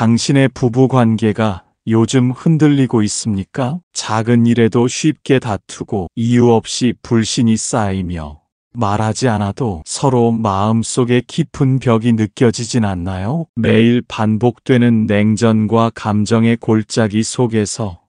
당신의 부부 관계가 요즘 흔들리고 있습니까? 작은 일에도 쉽게 다투고 이유 없이 불신이 쌓이며 말하지 않아도 서로 마음속에 깊은 벽이 느껴지진 않나요? 매일 반복되는 냉전과 감정의 골짜기 속에서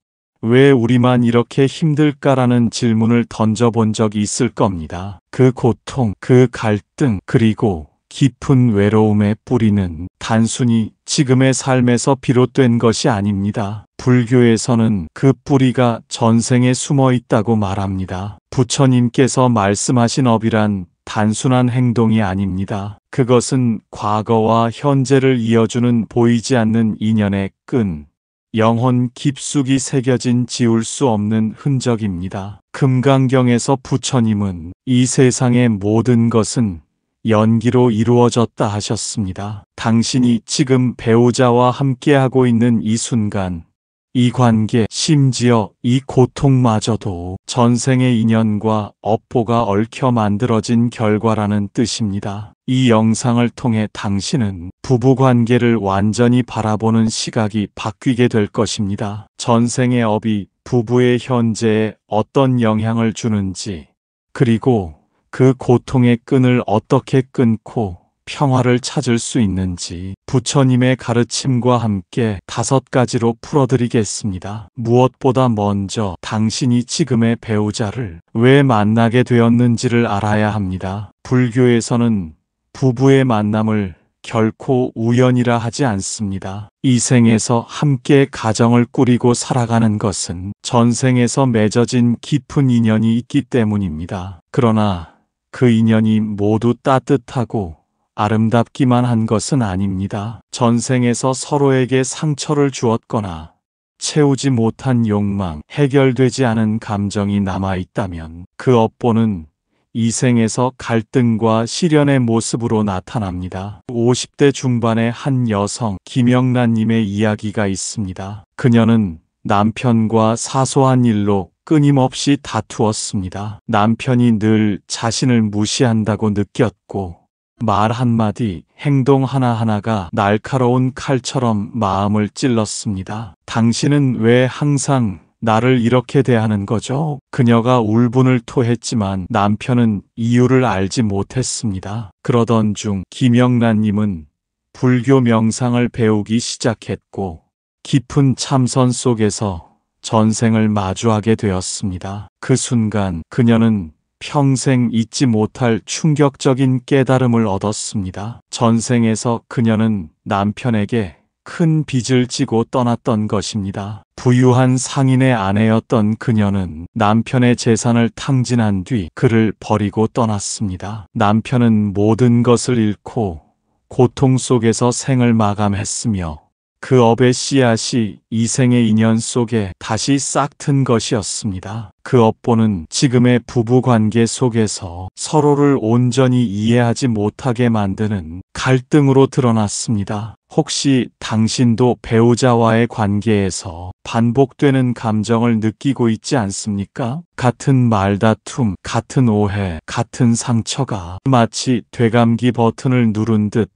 왜 우리만 이렇게 힘들까라는 질문을 던져본 적이 있을 겁니다. 그 고통, 그 갈등, 그리고 깊은 외로움의 뿌리는 단순히 지금의 삶에서 비롯된 것이 아닙니다. 불교에서는 그 뿌리가 전생에 숨어 있다고 말합니다. 부처님께서 말씀하신 업이란 단순한 행동이 아닙니다. 그것은 과거와 현재를 이어주는 보이지 않는 인연의 끈, 영혼 깊숙이 새겨진 지울 수 없는 흔적입니다. 금강경에서 부처님은 이 세상의 모든 것은 연기로 이루어졌다 하셨습니다. 당신이 지금 배우자와 함께하고 있는 이 순간, 이 관계, 심지어 이 고통마저도 전생의 인연과 업보가 얽혀 만들어진 결과라는 뜻입니다. 이 영상을 통해 당신은 부부관계를 완전히 바라보는 시각이 바뀌게 될 것입니다. 전생의 업이 부부의 현재에 어떤 영향을 주는지, 그리고 그 고통의 끈을 어떻게 끊고 평화를 찾을 수 있는지 부처님의 가르침과 함께 5가지로 풀어드리겠습니다. 무엇보다 먼저 당신이 지금의 배우자를 왜 만나게 되었는지를 알아야 합니다. 불교에서는 부부의 만남을 결코 우연이라 하지 않습니다. 이 생에서 함께 가정을 꾸리고 살아가는 것은 전생에서 맺어진 깊은 인연이 있기 때문입니다. 그러나 그 인연이 모두 따뜻하고 아름답기만 한 것은 아닙니다. 전생에서 서로에게 상처를 주었거나 채우지 못한 욕망, 해결되지 않은 감정이 남아있다면 그 업보는 이 생에서 갈등과 시련의 모습으로 나타납니다. 50대 중반의 한 여성 김영란님의 이야기가 있습니다. 그녀는 남편과 사소한 일로 끊임없이 다투었습니다. 남편이 늘 자신을 무시한다고 느꼈고 말 한마디, 행동 하나하나가 날카로운 칼처럼 마음을 찔렀습니다. 당신은 왜 항상 나를 이렇게 대하는 거죠? 그녀가 울분을 토했지만 남편은 이유를 알지 못했습니다. 그러던 중 김영란님은 불교 명상을 배우기 시작했고 깊은 참선 속에서 전생을 마주하게 되었습니다. 그 순간 그녀는 평생 잊지 못할 충격적인 깨달음을 얻었습니다. 전생에서 그녀는 남편에게 큰 빚을 지고 떠났던 것입니다. 부유한 상인의 아내였던 그녀는 남편의 재산을 탕진한 뒤 그를 버리고 떠났습니다. 남편은 모든 것을 잃고 고통 속에서 생을 마감했으며 그 업의 씨앗이 이 생의 인연 속에 다시 싹튼 것이었습니다. 그 업보는 지금의 부부관계 속에서 서로를 온전히 이해하지 못하게 만드는 갈등으로 드러났습니다. 혹시 당신도 배우자와의 관계에서 반복되는 감정을 느끼고 있지 않습니까? 같은 말다툼, 같은 오해, 같은 상처가 마치 되감기 버튼을 누른 듯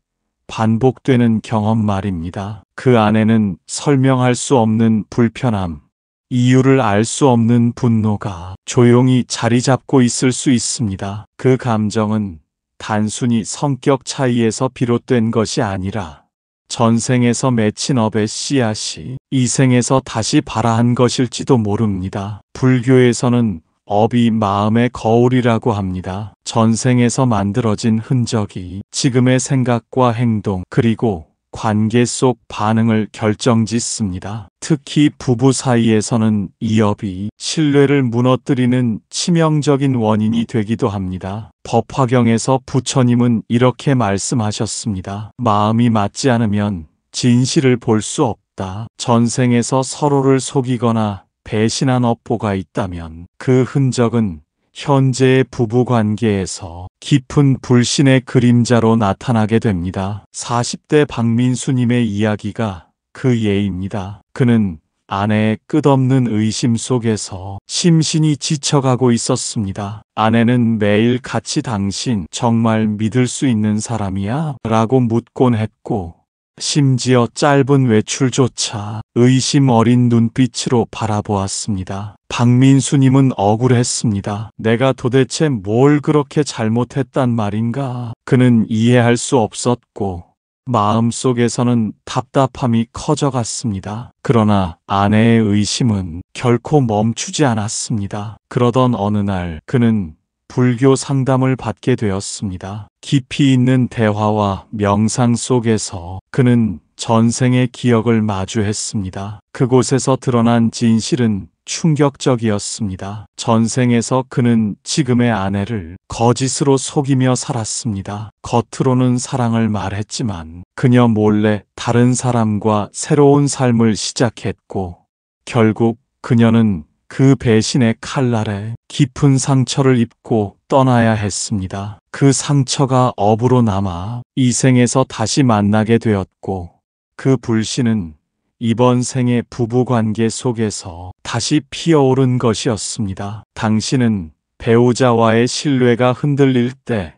반복되는 경험 말입니다. 그 안에는 설명할 수 없는 불편함, 이유를 알 수 없는 분노가 조용히 자리 잡고 있을 수 있습니다. 그 감정은 단순히 성격 차이에서 비롯된 것이 아니라 전생에서 맺힌 업의 씨앗이 이 생에서 다시 발아한 것일지도 모릅니다. 불교에서는 업이 마음의 거울이라고 합니다. 전생에서 만들어진 흔적이 지금의 생각과 행동 그리고 관계 속 반응을 결정짓습니다. 특히 부부 사이에서는 이 업이 신뢰를 무너뜨리는 치명적인 원인이 되기도 합니다. 법화경에서 부처님은 이렇게 말씀하셨습니다. 마음이 맞지 않으면 진실을 볼 수 없다. 전생에서 서로를 속이거나 배신한 업보가 있다면 그 흔적은 현재의 부부관계에서 깊은 불신의 그림자로 나타나게 됩니다. 40대 박민수님의 이야기가 그 예입니다. 그는 아내의 끝없는 의심 속에서 심신이 지쳐가고 있었습니다. 아내는 매일 같이 당신 정말 믿을 수 있는 사람이야? 라고 묻곤 했고 심지어 짧은 외출조차 의심 어린 눈빛으로 바라보았습니다. 박민수님은 억울했습니다. 내가 도대체 뭘 그렇게 잘못했단 말인가? 그는 이해할 수 없었고 마음속에서는 답답함이 커져갔습니다. 그러나 아내의 의심은 결코 멈추지 않았습니다. 그러던 어느 날 그는 불교 상담을 받게 되었습니다. 깊이 있는 대화와 명상 속에서 그는 전생의 기억을 마주했습니다. 그곳에서 드러난 진실은 충격적이었습니다. 전생에서 그는 지금의 아내를 거짓으로 속이며 살았습니다. 겉으로는 사랑을 말했지만 그녀 몰래 다른 사람과 새로운 삶을 시작했고 결국 그녀는 그 배신의 칼날에 깊은 상처를 입고 떠나야 했습니다. 그 상처가 업으로 남아 이 생에서 다시 만나게 되었고 그 불신은 이번 생의 부부관계 속에서 다시 피어오른 것이었습니다. 당신은 배우자와의 신뢰가 흔들릴 때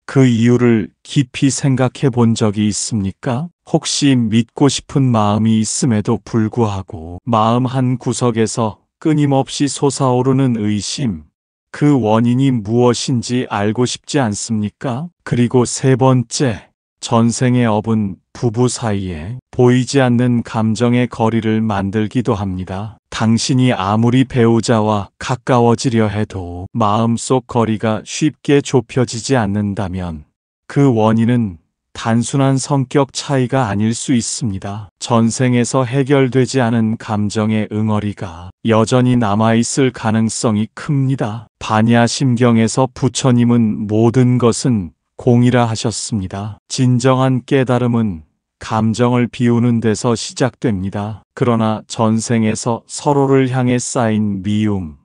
그 이유를 깊이 생각해 본 적이 있습니까? 혹시 믿고 싶은 마음이 있음에도 불구하고 마음 한 구석에서 끊임없이 솟아오르는 의심, 그 원인이 무엇인지 알고 싶지 않습니까? 그리고 세 번째, 전생의 업은 부부 사이에 보이지 않는 감정의 거리를 만들기도 합니다. 당신이 아무리 배우자와 가까워지려 해도 마음속 거리가 쉽게 좁혀지지 않는다면 그 원인은 단순한 성격 차이가 아닐 수 있습니다. 전생에서 해결되지 않은 감정의 응어리가 여전히 남아있을 가능성이 큽니다. 반야심경에서 부처님은 모든 것은 공이라 하셨습니다. 진정한 깨달음은 감정을 비우는 데서 시작됩니다. 그러나 전생에서 서로를 향해 쌓인 미움,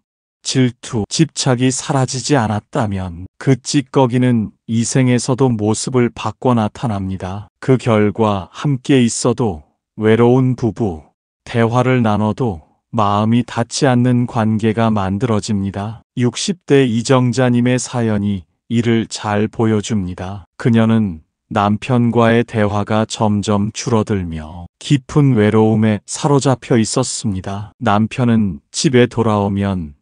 질투, 집착이 사라지지 않았다면 그 찌꺼기는 이 생에서도 모습을 바꿔 나타납니다. 그 결과 함께 있어도 외로운 부부, 대화를 나눠도 마음이 닿지 않는 관계가 만들어집니다. 60대 이정자님의 사연이 이를 잘 보여줍니다. 그녀는 남편과의 대화가 점점 줄어들며 깊은 외로움에 사로잡혀 있었습니다. 남편은 집에 돌아오면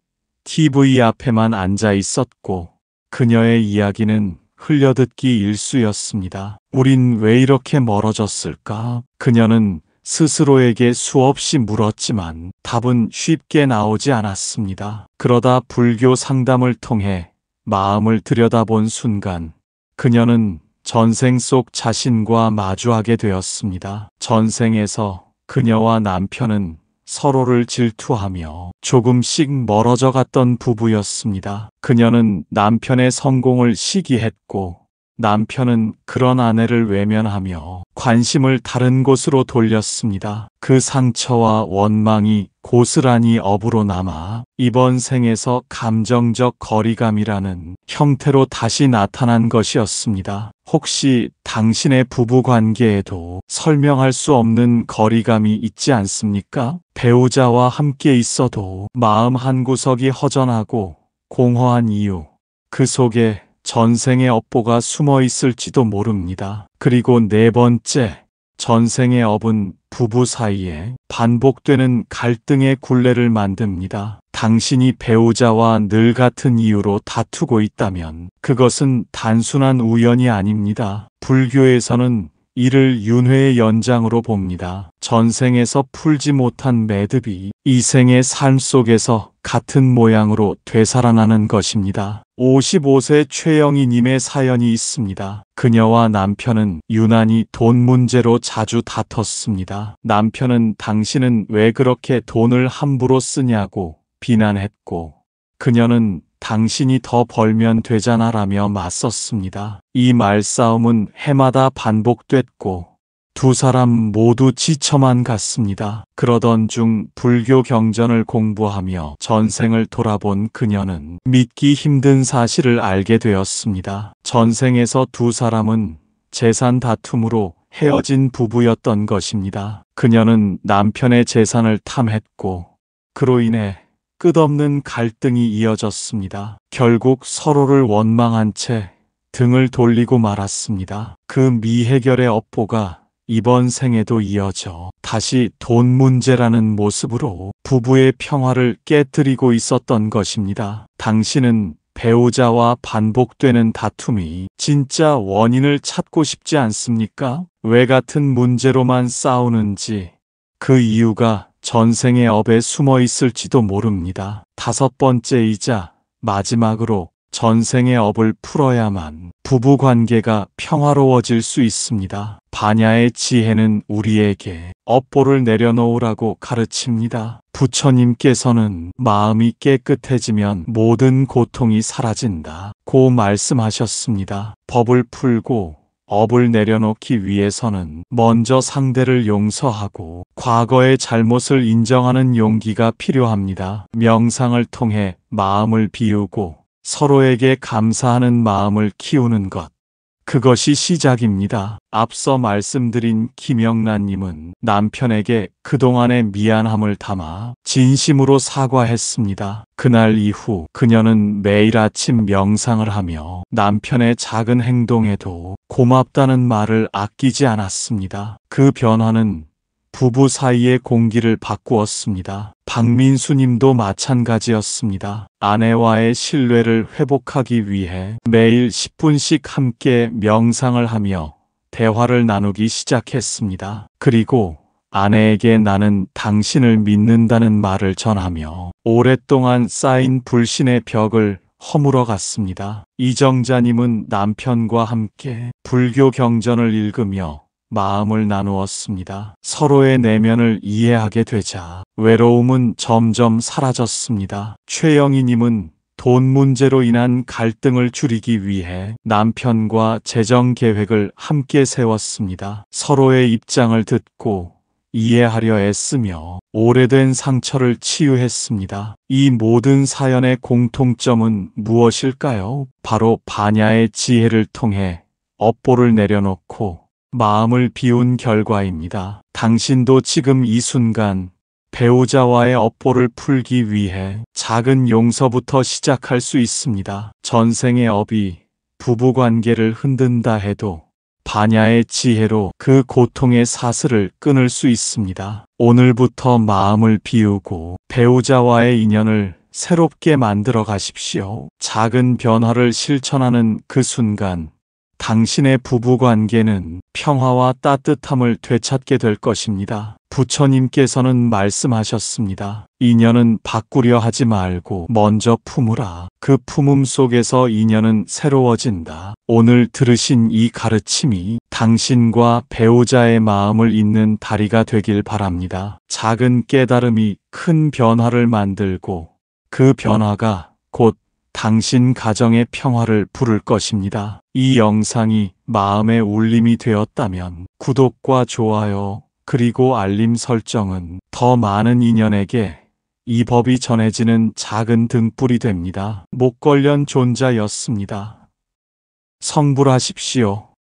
TV 앞에만 앉아 있었고 그녀의 이야기는 흘려듣기 일쑤였습니다. 우린 왜 이렇게 멀어졌을까? 그녀는 스스로에게 수없이 물었지만 답은 쉽게 나오지 않았습니다. 그러다 불교 상담을 통해 마음을 들여다본 순간 그녀는 전생 속 자신과 마주하게 되었습니다. 전생에서 그녀와 남편은 서로를 질투하며 조금씩 멀어져 갔던 부부였습니다. 그녀는 남편의 성공을 시기했고 남편은 그런 아내를 외면하며 관심을 다른 곳으로 돌렸습니다. 그 상처와 원망이 고스란히 업으로 남아 이번 생에서 감정적 거리감이라는 형태로 다시 나타난 것이었습니다. 혹시 당신의 부부 관계에도 설명할 수 없는 거리감이 있지 않습니까? 배우자와 함께 있어도 마음 한구석이 허전하고 공허한 이유, 그 속에 전생의 업보가 숨어 있을지도 모릅니다. 그리고 네 번째, 전생의 업은 부부 사이에 반복되는 갈등의 굴레를 만듭니다. 당신이 배우자와 늘 같은 이유로 다투고 있다면 그것은 단순한 우연이 아닙니다. 불교에서는 이를 윤회의 연장으로 봅니다. 전생에서 풀지 못한 매듭이 이 생의 삶 속에서 같은 모양으로 되살아나는 것입니다. 55세 최영희님의 사연이 있습니다. 그녀와 남편은 유난히 돈 문제로 자주 다퉜습니다. 남편은 당신은 왜 그렇게 돈을 함부로 쓰냐고 비난했고 그녀는 당신이 더 벌면 되잖아라며 맞섰습니다. 이 말싸움은 해마다 반복됐고 두 사람 모두 지쳐만 갔습니다. 그러던 중 불교 경전을 공부하며 전생을 돌아본 그녀는 믿기 힘든 사실을 알게 되었습니다. 전생에서 두 사람은 재산 다툼으로 헤어진 부부였던 것입니다. 그녀는 남편의 재산을 탐했고 그로 인해 끝없는 갈등이 이어졌습니다. 결국 서로를 원망한 채 등을 돌리고 말았습니다. 그 미해결의 업보가 이번 생에도 이어져 다시 돈 문제라는 모습으로 부부의 평화를 깨뜨리고 있었던 것입니다. 당신은 배우자와 반복되는 다툼이 진짜 원인을 찾고 싶지 않습니까? 왜 같은 문제로만 싸우는지 그 이유가 전생의 업에 숨어 있을지도 모릅니다. 다섯 번째이자 마지막으로 전생의 업을 풀어야만 부부 관계가 평화로워질 수 있습니다. 반야의 지혜는 우리에게 업보를 내려놓으라고 가르칩니다. 부처님께서는 마음이 깨끗해지면 모든 고통이 사라진다고 말씀하셨습니다. 법을 풀고 업을 내려놓기 위해서는 먼저 상대를 용서하고 과거의 잘못을 인정하는 용기가 필요합니다. 명상을 통해 마음을 비우고 서로에게 감사하는 마음을 키우는 것. 그것이 시작입니다. 앞서 말씀드린 김영란님은 남편에게 그동안의 미안함을 담아 진심으로 사과했습니다. 그날 이후 그녀는 매일 아침 명상을 하며 남편의 작은 행동에도 고맙다는 말을 아끼지 않았습니다. 그 변화는 부부 사이의 공기를 바꾸었습니다. 박민수님도 마찬가지였습니다. 아내와의 신뢰를 회복하기 위해 매일 10분씩 함께 명상을 하며 대화를 나누기 시작했습니다. 그리고 아내에게 나는 당신을 믿는다는 말을 전하며 오랫동안 쌓인 불신의 벽을 허물어 갔습니다. 이정자님은 남편과 함께 불교 경전을 읽으며 마음을 나누었습니다. 서로의 내면을 이해하게 되자 외로움은 점점 사라졌습니다. 최영희님은 돈 문제로 인한 갈등을 줄이기 위해 남편과 재정 계획을 함께 세웠습니다. 서로의 입장을 듣고 이해하려 애쓰며 오래된 상처를 치유했습니다. 이 모든 사연의 공통점은 무엇일까요? 바로 반야의 지혜를 통해 업보를 내려놓고 마음을 비운 결과입니다. 당신도 지금 이 순간 배우자와의 업보를 풀기 위해 작은 용서부터 시작할 수 있습니다. 전생의 업이 부부관계를 흔든다 해도 반야의 지혜로 그 고통의 사슬을 끊을 수 있습니다. 오늘부터 마음을 비우고 배우자와의 인연을 새롭게 만들어 가십시오. 작은 변화를 실천하는 그 순간 당신의 부부관계는 평화와 따뜻함을 되찾게 될 것입니다. 부처님께서는 말씀하셨습니다. 인연은 바꾸려 하지 말고 먼저 품으라. 그 품음 속에서 인연은 새로워진다. 오늘 들으신 이 가르침이 당신과 배우자의 마음을 잇는 다리가 되길 바랍니다. 작은 깨달음이 큰 변화를 만들고 그 변화가 곧 당신 가정의 평화를 부를 것입니다. 이 영상이 마음의 울림이 되었다면 구독과 좋아요 그리고 알림 설정은 더 많은 인연에게 이 법이 전해지는 작은 등불이 됩니다. 목걸련 존자였습니다. 성불하십시오.